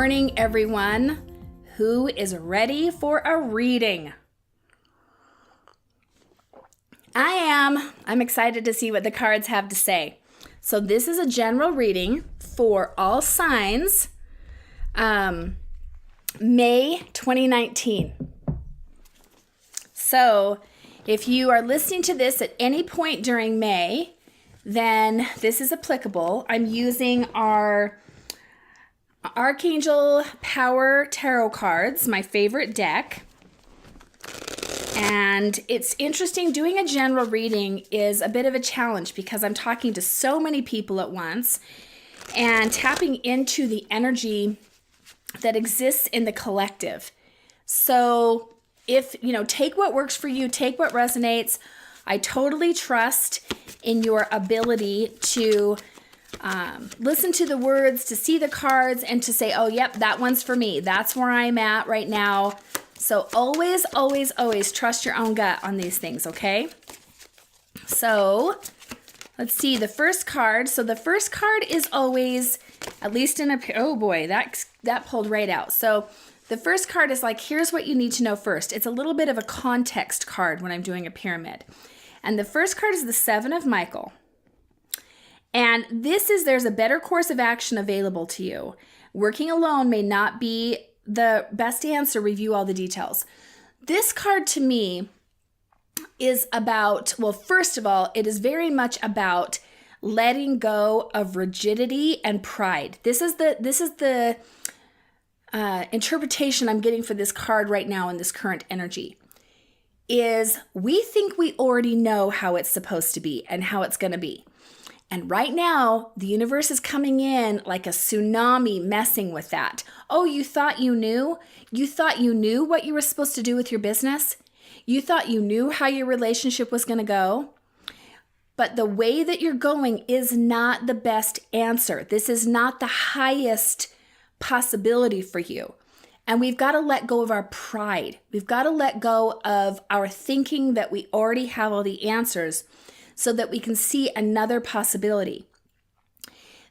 morning, everyone. Who is ready for a reading? I am. I'm excited to see what the cards have to say. So this is a general reading for all signs, May 2019. So if you are listening to this at any point during May, then this is applicable. I'm using our Archangel Power Tarot cards, my favorite deck. And it's interesting, doing a general reading is a bit of a challenge because I'm talking to so many people at once and tapping into the energy that exists in the collective. So if, take what works for you, take what resonates. I totally trust in your ability to listen to the words, to see the cards, and to say, oh, yep, that one's for me. That's where I'm at right now. So always, always, always trust your own gut on these things, okay? So let's see the first card. So the first card is always, at least in a, oh boy, that pulled right out. So the first card is like, here's what you need to know first. It's a little bit of a context card when I'm doing a pyramid. And the first card is the Seven of Michael. And this is, there's a better course of action available to you. Working alone may not be the best answer. Review all the details. This card to me is about, well, first of all, it is very much about letting go of rigidity and pride. This is the interpretation I'm getting for this card right now in this current energy. Is we think we already know how it's supposed to be and how it's going to be. And right now, the universe is coming in like a tsunami messing with that. Oh, you thought you knew? You thought you knew what you were supposed to do with your business? You thought you knew how your relationship was going to go? But the way that you're going is not the best answer. This is not the highest possibility for you. And we've got to let go of our pride. We've got to let go of our thinking that we already have all the answers, so that we can see another possibility.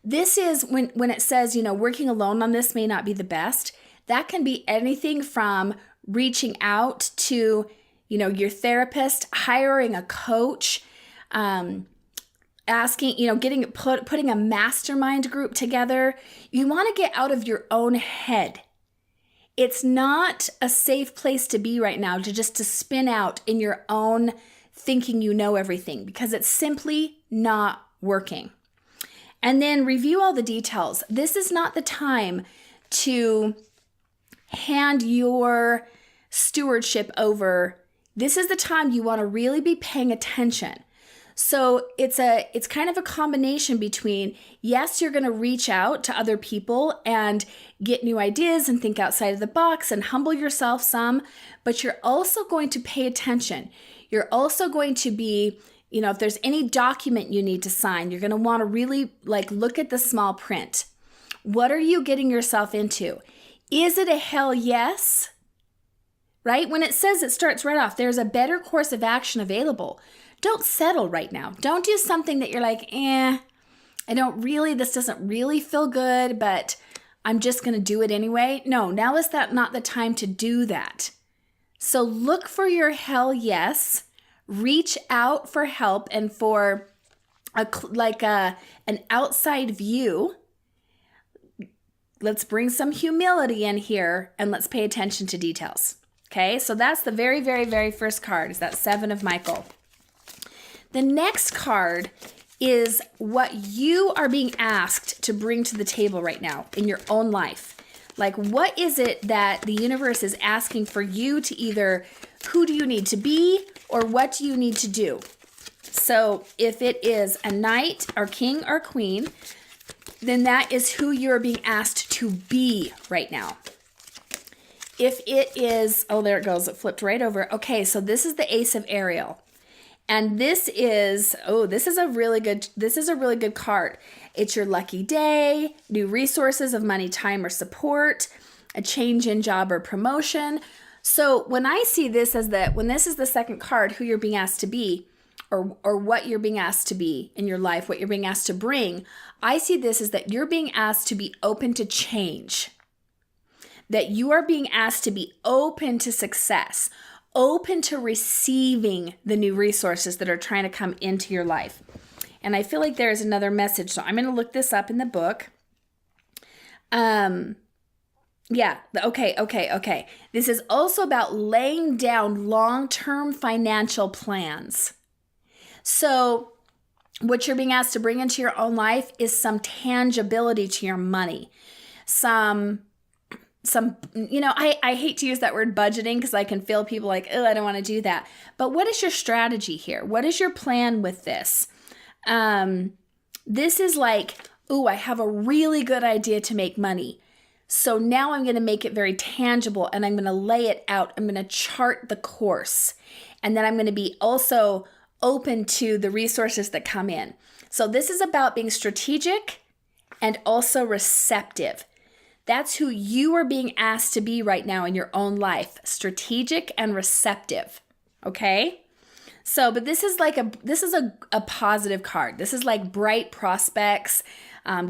This is when it says, working alone on this may not be the best. That can be anything from reaching out to, your therapist, hiring a coach, asking, putting a mastermind group together. You want to get out of your own head. It's not a safe place to be right now to spin out in your own thinking you know everything, because it's simply not working. And then review all the details. This is not the time to hand your stewardship over. This is the time you want to really be paying attention. So it's kind of a combination between, yes, you're going to reach out to other people and get new ideas and think outside of the box and humble yourself some, but you're also going to pay attention. You're also going to be, if there's any document you need to sign, you're going to want to really look at the small print. What are you getting yourself into? Is it a hell yes? Right? When it says, it starts right off, there's a better course of action available. Don't settle right now. Don't do something that you're like, this doesn't really feel good, but I'm just going to do it anyway. No, now is not the time to do that. So look for your hell yes, reach out for help and for an outside view. Let's bring some humility in here and let's pay attention to details. Okay, so that's the very, very, very first card, is that Seven of Michael. The next card is what you are being asked to bring to the table right now in your own life. What is it that the universe is asking for you to either, who do you need to be or what do you need to do? So if it is a knight or king or queen, then that is who you're being asked to be right now. If it is, oh, there it goes. It flipped right over. Okay, so this is the Ace of Ariel. And this is a really good card. It's your lucky day, new resources of money, time, or support, a change in job or promotion. So when I see this as when this is the second card, who you're being asked to be, or what you're being asked to be in your life, what you're being asked to bring, I see this as that you're being asked to be open to change. that you are being asked to be open to success, open to receiving the new resources that are trying to come into your life. And I feel like there is another message. So I'm going to look this up in the book. Okay. This is also about laying down long-term financial plans. So what you're being asked to bring into your own life is some tangibility to your money. I hate to use that word budgeting because I can feel people like, oh, I don't want to do that. But what is your strategy here? What is your plan with this? This is like, oh, I have a really good idea to make money. So now I'm going to make it very tangible and I'm going to lay it out. I'm going to chart the course. And then I'm going to be also open to the resources that come in. So this is about being strategic and also receptive. That's who you are being asked to be right now in your own life, strategic and receptive. Okay? So, but this is a positive card. This is like bright prospects,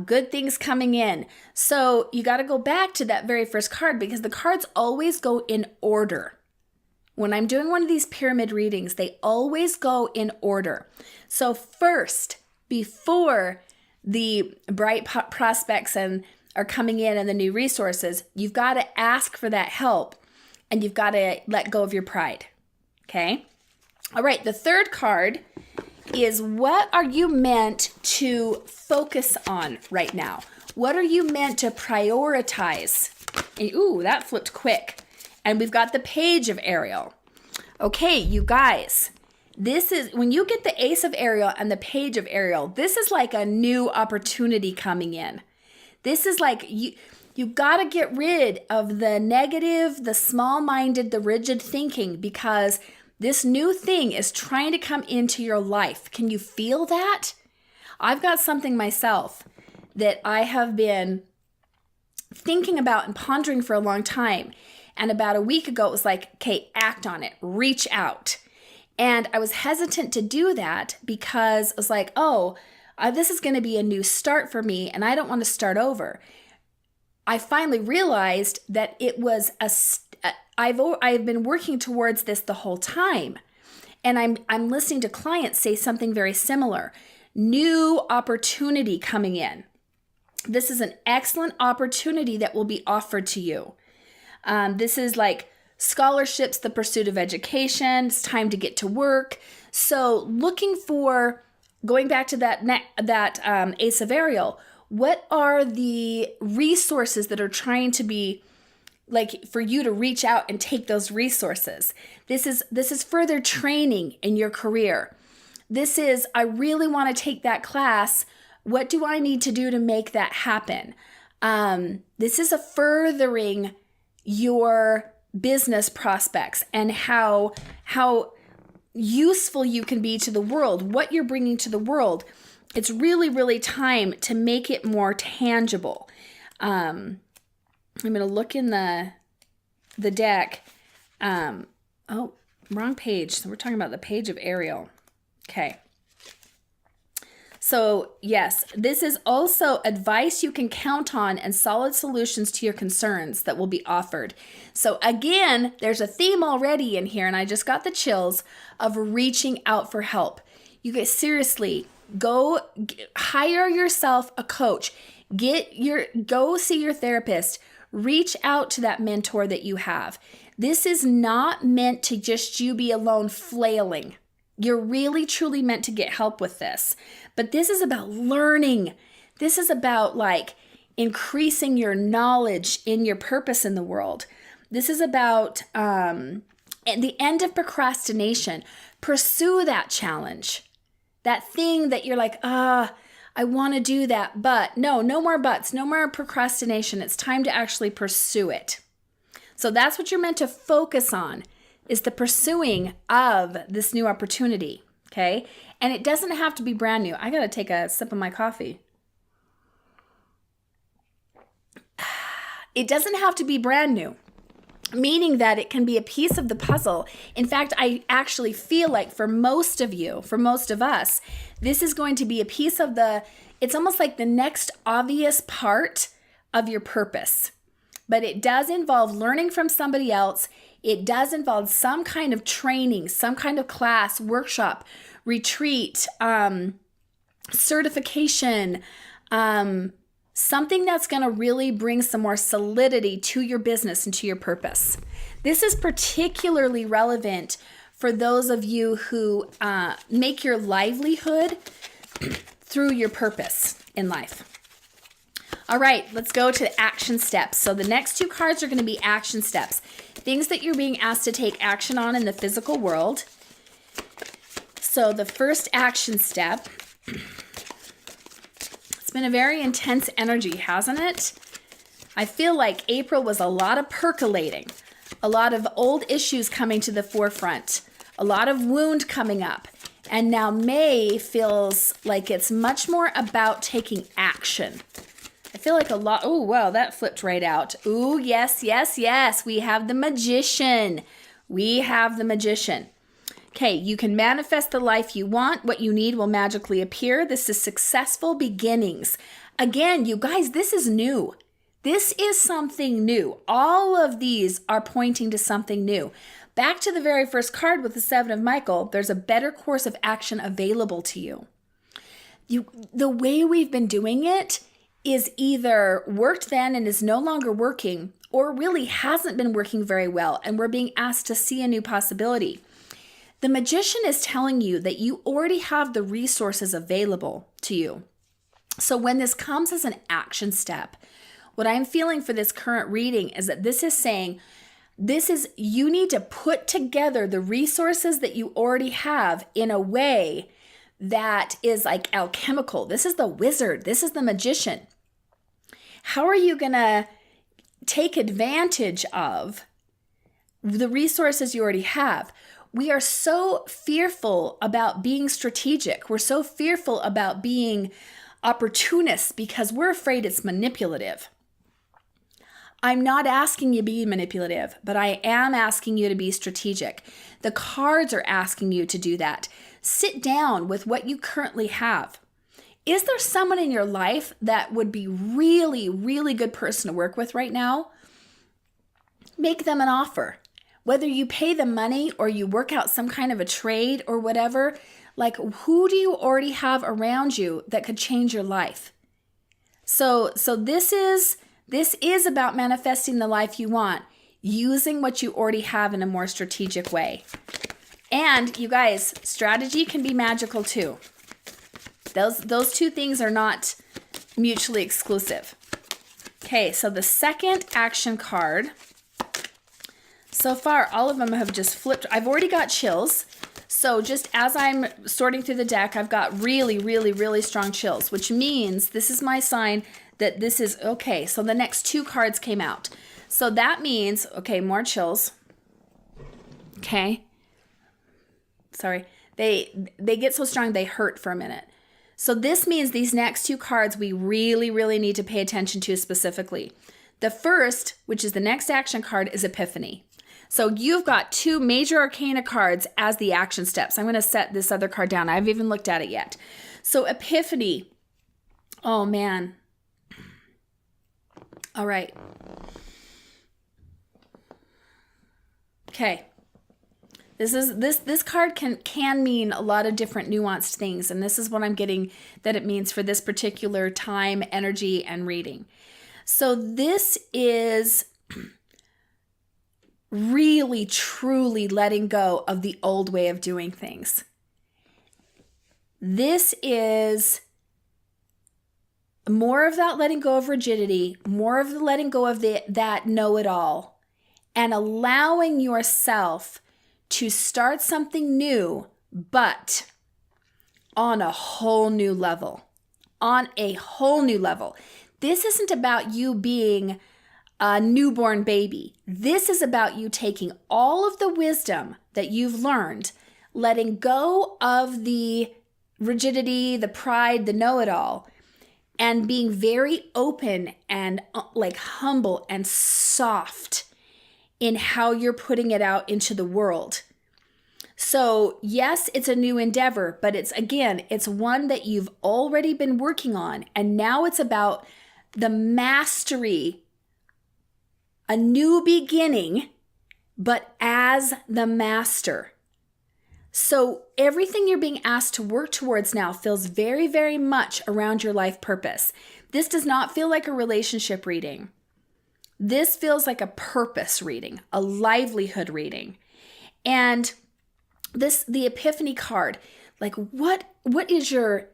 good things coming in. So you got to go back to that very first card because the cards always go in order. When I'm doing one of these pyramid readings, they always go in order. So first, before the bright prospects are coming in and the new resources, you've got to ask for that help and you've got to let go of your pride. Okay? All right, the third card is what are you meant to focus on right now? What are you meant to prioritize? And, ooh, that flipped quick. And we've got the Page of Ariel. Okay, you guys, this is, when you get the Ace of Ariel and the Page of Ariel, this is like a new opportunity coming in. This is like, you got to get rid of the negative, the small-minded, the rigid thinking because this new thing is trying to come into your life. Can you feel that? I've got something myself that I have been thinking about and pondering for a long time. And about a week ago, it was like, okay, act on it, reach out. And I was hesitant to do that because I was like, this is going to be a new start for me and I don't want to start over. I finally realized that it was I've been working towards this the whole time. And I'm listening to clients say something very similar. New opportunity coming in. This is an excellent opportunity that will be offered to you. This is like scholarships, the pursuit of education. It's time to get to work. So looking for, going back to that Ace of Ariel, what are the resources that are trying to be like for you to reach out and take those resources? This is further training in your career. This is, I really want to take that class. What do I need to do to make that happen? This is a furthering your business prospects and how useful you can be to the world, what you're bringing to the world. It's really, really time to make it more tangible. I'm going to look in the deck. Wrong page. So we're talking about the Page of Ariel. Okay. So yes, this is also advice you can count on and solid solutions to your concerns that will be offered. So again, there's a theme already in here, and I just got the chills of reaching out for help. You guys, seriously, go hire yourself a coach. Go see your therapist. Reach out to that mentor that you have. This is not meant to just you be alone flailing. You're really, truly meant to get help with this. But this is about learning. This is about like increasing your knowledge in your purpose in the world. This is about at the end of procrastination. Pursue that challenge. That thing that you're like, I want to do that. But no more buts. No more procrastination. It's time to actually pursue it. So that's what you're meant to focus on, is the pursuing of this new opportunity, okay? And it doesn't have to be brand new. I got to take a sip of my coffee. It doesn't have to be brand new, meaning that it can be a piece of the puzzle. In fact, I actually feel like for most of you, for most of us, this is going to be a piece of it's almost like the next obvious part of your purpose. but it does involve learning from somebody else. It does involve some kind of training, some kind of class, workshop, retreat, certification, something that's going to really bring some more solidity to your business and to your purpose. This is particularly relevant for those of you who make your livelihood through your purpose in life. All right, let's go to action steps. So the next two cards are going to be action steps, things that you're being asked to take action on in the physical world. So the first action step, it's been a very intense energy, hasn't it? I feel like April was a lot of percolating, a lot of old issues coming to the forefront, a lot of wound coming up. And now May feels like it's much more about taking action. I feel like a lot, oh, wow, that flipped right out. Ooh, yes, yes, yes. We have the magician. We have the magician. Okay, you can manifest the life you want. What you need will magically appear. This is successful beginnings. Again, you guys, this is new. This is something new. All of these are pointing to something new. Back to the very first card with the Seven of Michael, there's a better course of action available to you. The way we've been doing it is either worked then and is no longer working, or really hasn't been working very well, and we're being asked to see a new possibility. The magician is telling you that you already have the resources available to you. So when this comes as an action step, what I'm feeling for this current reading is that this is saying, you need to put together the resources that you already have in a way that is like alchemical. This is the wizard. This is the magician. How are you going to take advantage of the resources you already have? We are so fearful about being strategic. We're so fearful about being opportunists because we're afraid it's manipulative. I'm not asking you to be manipulative, but I am asking you to be strategic. The cards are asking you to do that. Sit down with what you currently have. Is there someone in your life that would be really, really good person to work with right now? Make them an offer. Whether you pay them money or you work out some kind of a trade or whatever, like who do you already have around you that could change your life? So this is about manifesting the life you want, using what you already have in a more strategic way. And you guys, strategy can be magical too. Those two things are not mutually exclusive. Okay, so the second action card. So far, all of them have just flipped. I've already got chills. So just as I'm sorting through the deck, I've got really, really, really strong chills, which means this is my sign that this is okay. So the next two cards came out. So that means, okay, more chills. Okay. Sorry. They get so strong they hurt for a minute. So this means these next two cards we really, really need to pay attention to specifically. The first, which is the next action card, is Epiphany. So you've got two major arcana cards as the action steps. I'm going to set this other card down. I haven't even looked at it yet. So Epiphany. Oh, man. All right. Okay. This card can mean a lot of different nuanced things, and this is what I'm getting that it means for this particular time, energy, and reading. So this is really, truly letting go of the old way of doing things. This is more of that letting go of rigidity, more of the letting go of that know-it-all, and allowing yourself to start something new, but on a whole new level. On a whole new level. This isn't about you being a newborn baby. This is about you taking all of the wisdom that you've learned, letting go of the rigidity, the pride, the know-it-all, and being very open and like humble and soft in how you're putting it out into the world. So yes, it's a new endeavor, but it's one that you've already been working on. And now it's about the mastery a new beginning, but as the master. So everything you're being asked to work towards now feels very, very much around your life purpose. This does not feel like a relationship reading. This feels like a purpose reading, a livelihood reading. And the Epiphany card, like what is your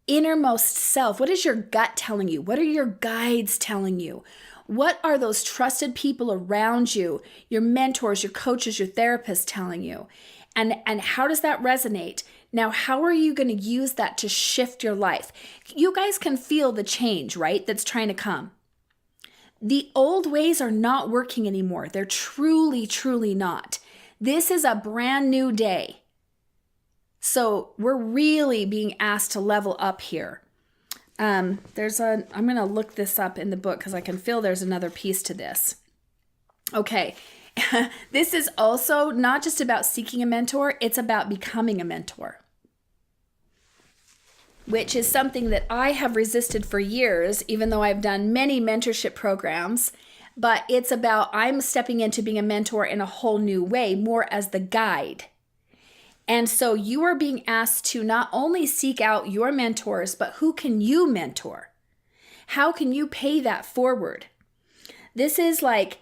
innermost self? What is your gut telling you? What are your guides telling you? What are those trusted people around you, your mentors, your coaches, your therapists telling you? And how does that resonate? Now, how are you going to use that to shift your life? You guys can feel the change, right? That's trying to come. The old ways are not working anymore. They're truly, truly not. This is a brand new day. So we're really being asked to level up here. I'm going to look this up in the book because I can feel there's another piece to this. Okay. This is also not just about seeking a mentor, it's about becoming a mentor, which is something that I have resisted for years, even though I've done many mentorship programs. But it's about I'm stepping into being a mentor in a whole new way, more as the guide. And so you are being asked to not only seek out your mentors, but who can you mentor? How can you pay that forward? This is like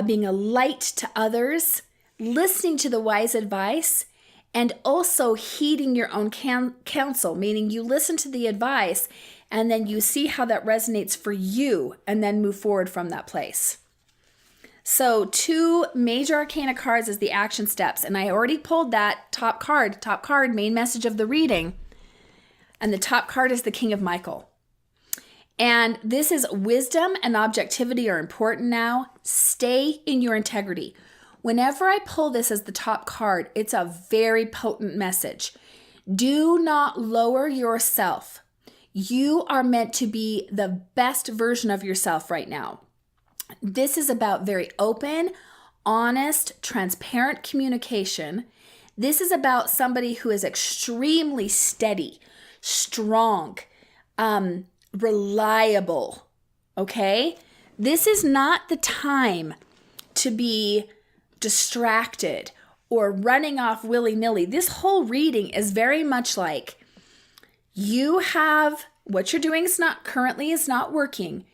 being a light to others, listening to the wise advice, and also heeding your own counsel, meaning you listen to the advice and then you see how that resonates for you and then move forward from that place. So 2 major arcana cards is the action steps. And I already pulled that top card, main message of the reading. And the top card is the King of Michael. And this is wisdom and objectivity are important now. Stay in your integrity. Whenever I pull this as the top card, it's a very potent message. Do not lower yourself. You are meant to be the best version of yourself right now. This is about very open, honest, transparent communication. This is about somebody who is extremely steady, strong, reliable, okay? This is not the time to be distracted or running off willy-nilly. This whole reading is very much like you have what you're doing is not working.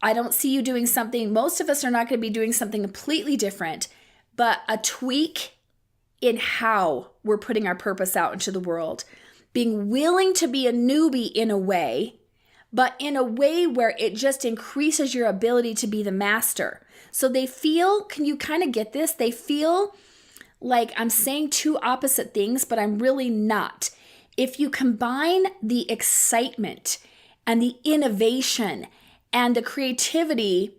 I don't see you doing something. Most of us are not going to be doing something completely different, but a tweak in how we're putting our purpose out into the world. Being willing to be a newbie in a way, but in a way where it just increases your ability to be the master. So they feel, can you kind of get this? They feel like I'm saying 2 opposite things, but I'm really not. If you combine the excitement and the innovation and the creativity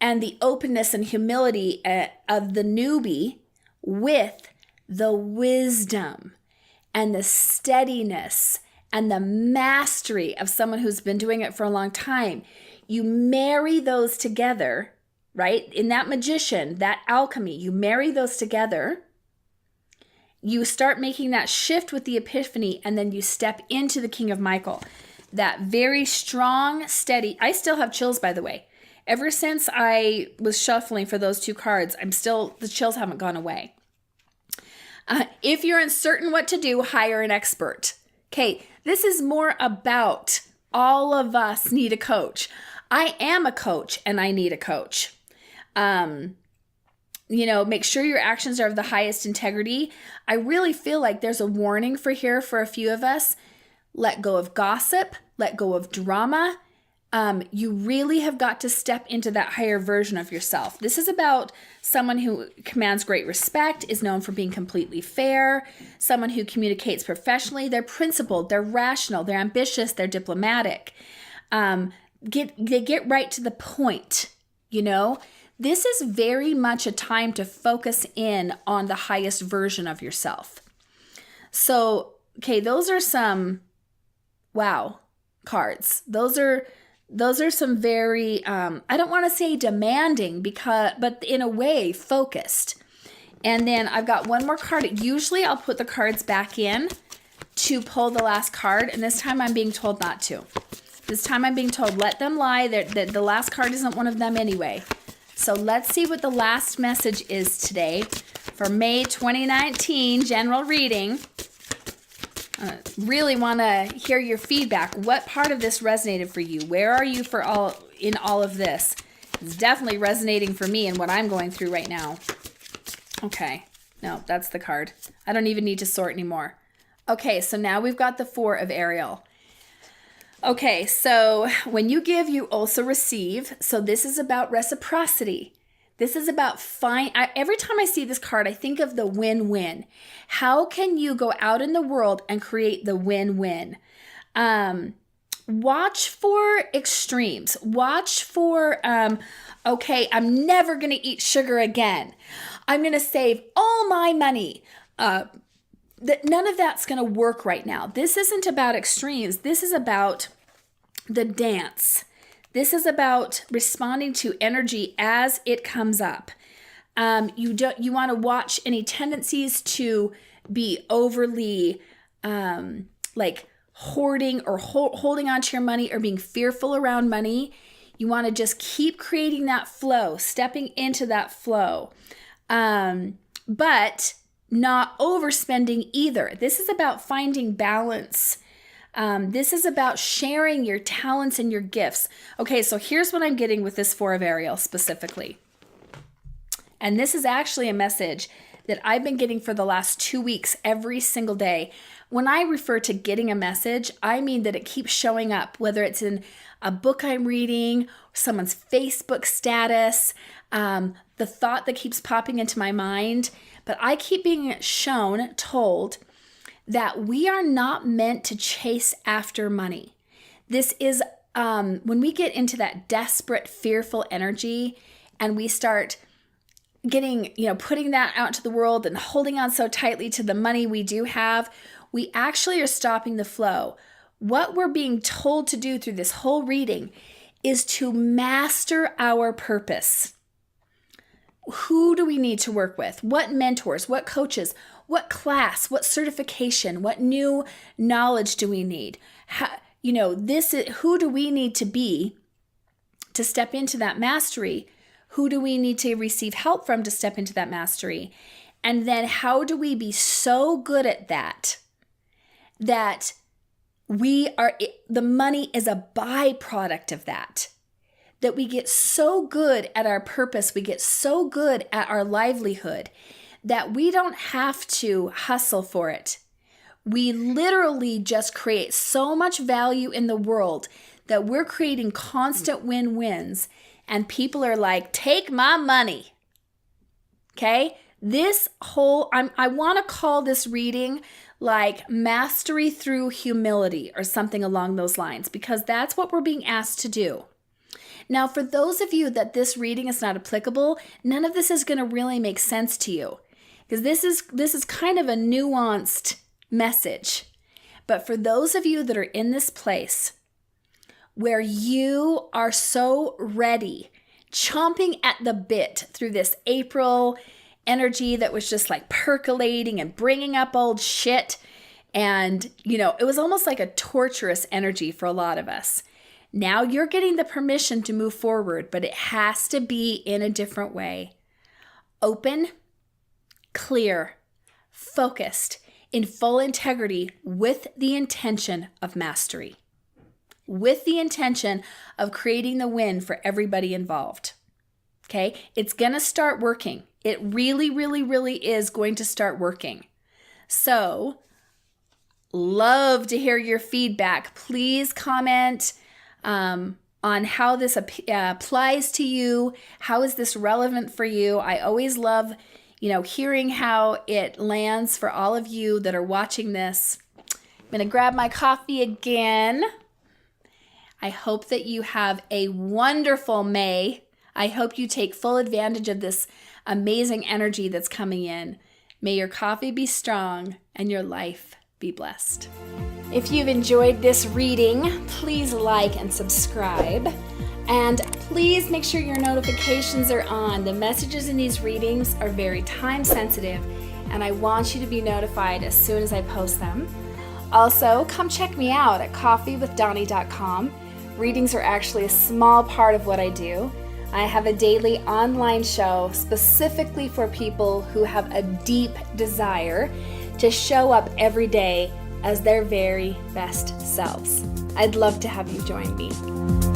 and the openness and humility of the newbie with the wisdom and the steadiness and the mastery of someone who's been doing it for a long time, you marry those together, right? In that magician, that alchemy, you marry those together. You start making that shift with the Epiphany, and then you step into the King of Michael. That very strong, steady. I still have chills, by the way. Ever since I was shuffling for those 2 cards, the chills haven't gone away. If you're uncertain what to do, hire an expert. Okay, this is more about all of us need a coach. I am a coach and I need a coach. Make sure your actions are of the highest integrity. I really feel like there's a warning for a few of us. Let go of gossip, let go of drama. You really have got to step into that higher version of yourself. This is about someone who commands great respect, is known for being completely fair, someone who communicates professionally. They're principled, they're rational, they're ambitious, they're diplomatic. They get right to the point, This is very much a time to focus in on the highest version of yourself. So, okay, those are some wow cards. Those are some very, I don't want to say demanding but in a way focused. And then I've got one more card. Usually I'll put the cards back in to pull the last card. And this time I'm being told not to. This time I'm being told, let them lie. The last card isn't one of them anyway. So let's see what the last message is today for May 2019 general reading. Really want to hear your feedback. What part of this resonated for you? Where are you in all of this? It's definitely resonating for me and what I'm going through right now. Okay, no, that's the card. I don't even need to sort anymore. Okay, so now we've got the Four of Ariel. Okay, so when you give, you also receive. So this is about reciprocity. This is about every time I see this card, I think of the win-win. How can you go out in the world and create the win-win? Watch for extremes. Watch for, okay, I'm never going to eat sugar again. I'm going to save all my money. None of that's going to work right now. This isn't about extremes. This is about the dance. This is about responding to energy as it comes up. You want to watch any tendencies to be overly like hoarding or holding on to your money or being fearful around money. You want to just keep creating that flow, stepping into that flow, but not overspending either. This is about finding balance. This is about sharing your talents and your gifts. Okay, so here's what I'm getting with this Four of Ariel specifically. And this is actually a message that I've been getting for the last 2 weeks every single day. When I refer to getting a message, I mean that it keeps showing up, whether it's in a book I'm reading, someone's Facebook status, the thought that keeps popping into my mind. But I keep being told, that we are not meant to chase after money. This is when we get into that desperate, fearful energy and we start getting, putting that out to the world and holding on so tightly to the money we do have, we actually are stopping the flow. What we're being told to do through this whole reading is to master our purpose. Who do we need to work with? What mentors? What coaches? What class? What certification? What new knowledge do we need? Who do we need to be to step into that mastery? Who do we need to receive help from to step into that mastery? And then how do we be so good at that the money is a byproduct of that we get so good at our purpose, we get so good at our livelihood that we don't have to hustle for it. We literally just create so much value in the world that we're creating constant win-wins, and people are like, take my money. Okay? I want to call this reading like mastery through humility or something along those lines, because that's what we're being asked to do. Now, for those of you that this reading is not applicable, none of this is going to really make sense to you, because this is kind of a nuanced message. But for those of you that are in this place where you are so ready, chomping at the bit through this April energy that was just like percolating and bringing up old shit, and it was almost like a torturous energy for a lot of us. Now you're getting the permission to move forward, but it has to be in a different way. Open, clear, focused, in full integrity, with the intention of mastery, with the intention of creating the win for everybody involved. Okay? It's going to start working. It really, really, really is going to start working. So, love to hear your feedback. Please comment on how this applies to you. How is this relevant for you? I always love, hearing how it lands for all of you that are watching this. I'm going to grab my coffee again. I hope that you have a wonderful May. I hope you take full advantage of this amazing energy that's coming in. May your coffee be strong and your life be blessed. If you've enjoyed this reading, please like and subscribe. And please make sure your notifications are on. The messages in these readings are very time sensitive, and I want you to be notified as soon as I post them. Also, come check me out at coffeewithdawni.com. Readings are actually a small part of what I do. I have a daily online show specifically for people who have a deep desire to show up every day as their very best selves. I'd love to have you join me.